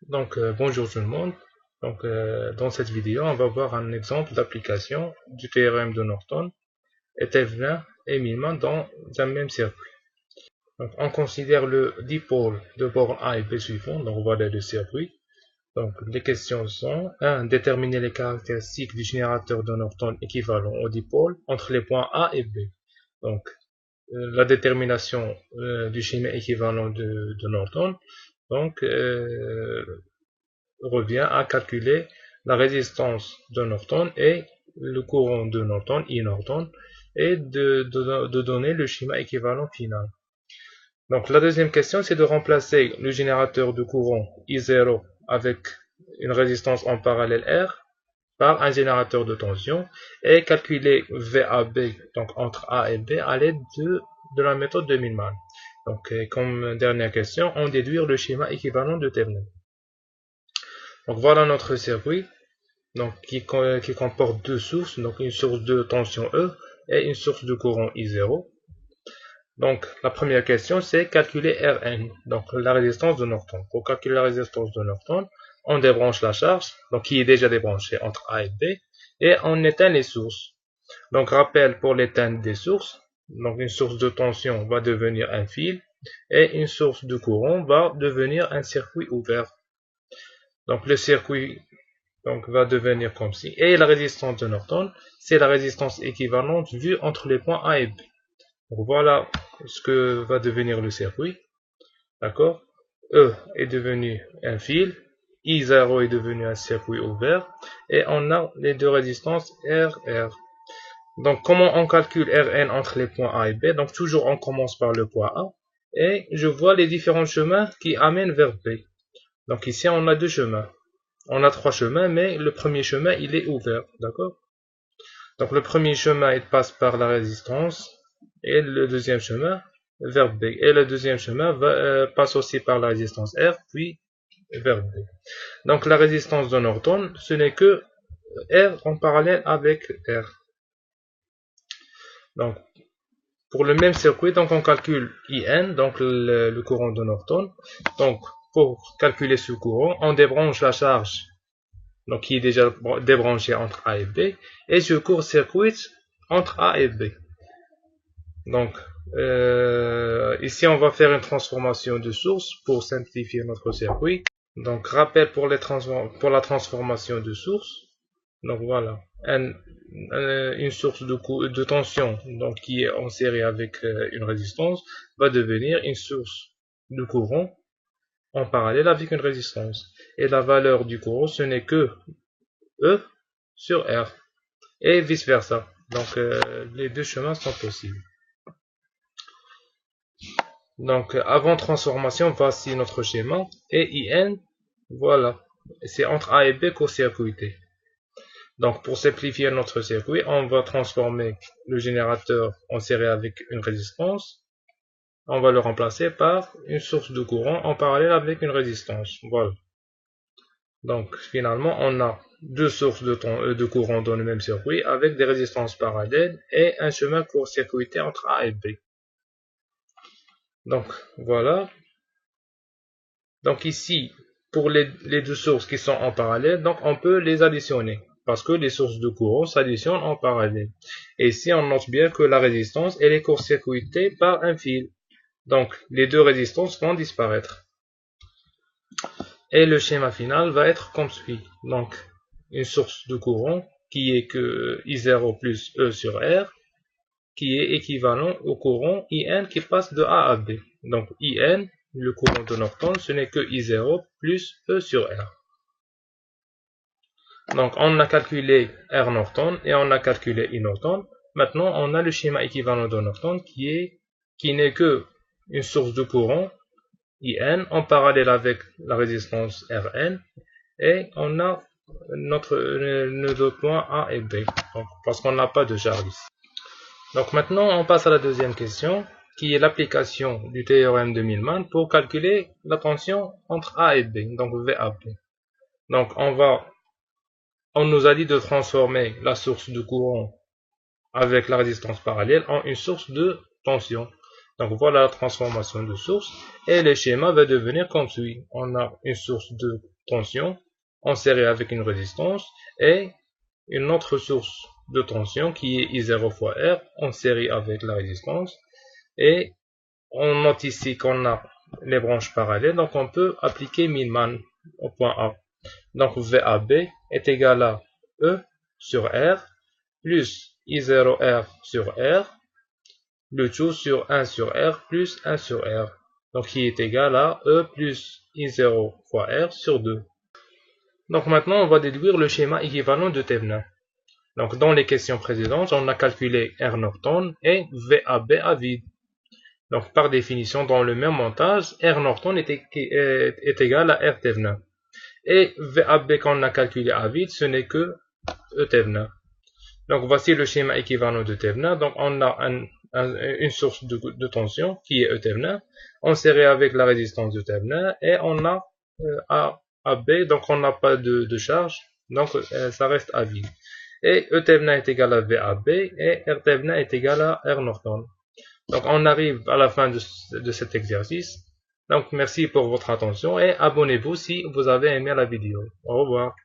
Bonjour tout le monde. Dans cette vidéo, on va voir un exemple d'application du théorème de Norton et Thevenin et Millman dans un même circuit. Donc, on considère le dipôle de borne A et B suivant. Donc, voilà le circuit. Donc, les questions sont 1. Déterminer les caractéristiques du générateur de Norton équivalent au dipôle entre les points A et B. Donc, la détermination du schéma équivalent de Norton. Donc, revient à calculer la résistance de Norton et le courant de Norton, I Norton, et de donner le schéma équivalent final. Donc la deuxième question, c'est de remplacer le générateur de courant I0 avec une résistance en parallèle R par un générateur de tension et calculer VAB, donc entre A et B, à l'aide de la méthode de Millman. Donc comme dernière question, en déduire le schéma équivalent de Thevenin. Donc voilà notre circuit qui comporte deux sources, donc une source de tension E et une source de courant I0. Donc la première question c'est calculer Rn, donc la résistance de Norton. Pour calculer la résistance de Norton, on débranche la charge, donc qui est déjà débranchée entre A et B, et on éteint les sources. Donc rappel pour l'éteinte des sources, donc une source de tension va devenir un fil et une source de courant va devenir un circuit ouvert. Donc le circuit va devenir comme ci. Et la résistance de Norton, c'est la résistance équivalente vue entre les points A et B. Donc voilà ce que va devenir le circuit. D'accord? E est devenu un fil, I0 est devenu un circuit ouvert, et on a les deux résistances RR. Donc comment on calcule Rn entre les points A et B? Donc toujours on commence par le point A, et je vois les différents chemins qui amènent vers B. Donc ici on a deux chemins. On a trois chemins, mais le premier chemin, il est ouvert, d'accord? Donc le premier chemin, il passe par la résistance, et le deuxième chemin, vers B. Et le deuxième chemin passe aussi par la résistance R, puis vers B. Donc la résistance de Norton, ce n'est que R en parallèle avec R. Donc pour le même circuit, donc on calcule IN, donc le courant de Norton. Donc pour calculer ce courant, on débranche la charge donc qui est déjà débranché entre A et B, et je court-circuite entre A et B. Donc, ici, on va faire une transformation de source pour simplifier notre circuit. Donc, rappel pour la transformation de source. Donc, voilà, une source de tension donc, qui est en série avec une résistance va devenir une source de courant en parallèle avec une résistance. Et la valeur du courant, ce n'est que E sur R. Et vice versa. Donc, les deux chemins sont possibles. Donc, avant transformation, voici notre schéma. Et IN, voilà. C'est entre A et B court-circuité. Donc, pour simplifier notre circuit, on va transformer le générateur en série avec une résistance. On va le remplacer par une source de courant en parallèle avec une résistance. Voilà. Donc, finalement, on a deux sources de courant dans le même circuit avec des résistances parallèles et un chemin court-circuité entre A et B. Donc, voilà. Donc, ici, pour les deux sources qui sont en parallèle, donc on peut les additionner parce que les sources de courant s'additionnent en parallèle. Et ici, on note bien que la résistance, elle est court-circuitée par un fil. Donc, les deux résistances vont disparaître. Et le schéma final va être comme suit. Donc, une source de courant qui est que I0 plus E sur R, qui est équivalent au courant IN qui passe de A à B. Donc, IN, le courant de Norton, ce n'est que I0 plus E sur R. Donc, on a calculé R Norton et on a calculé I Norton. Maintenant, on a le schéma équivalent de Norton qui n'est que une source de courant IN en parallèle avec la résistance Rn, et on a nos deux points A et B, donc, parce qu'on n'a pas de charge ici. Donc maintenant on passe à la deuxième question, qui est l'application du théorème de Millman pour calculer la tension entre A et B, donc VAB. Donc on nous a dit de transformer la source de courant avec la résistance parallèle en une source de tension. Donc voilà la transformation de source, et le schéma va devenir comme suit. On a une source de tension en série avec une résistance et une autre source de tension qui est I0 fois R en série avec la résistance. Et on note ici qu'on a les branches parallèles, donc on peut appliquer Millman au point A. Donc VAB est égal à E sur R plus I0R sur R, le tout sur 1 sur R plus 1 sur R. Donc qui est égal à E plus I0 fois R sur 2. Donc maintenant on va déduire le schéma équivalent de Thevenin. Donc dans les questions précédentes, on a calculé R Norton et VAB à vide. Donc par définition, dans le même montage, R Norton est égal à R Thevenin. Et VAB qu'on a calculé à vide, ce n'est que E Thevenin. Donc voici le schéma équivalent de Thevenin. Donc on a une source de tension qui est E Thevenin, en série avec la résistance de Thevenin, et on a AB, donc on n'a pas de charge, donc ça reste à vide. Et E Thevenin est égal à VAB et R Thevenin est égal à R Norton. Donc on arrive à la fin de cet exercice. Donc merci pour votre attention et abonnez-vous si vous avez aimé la vidéo. Au revoir.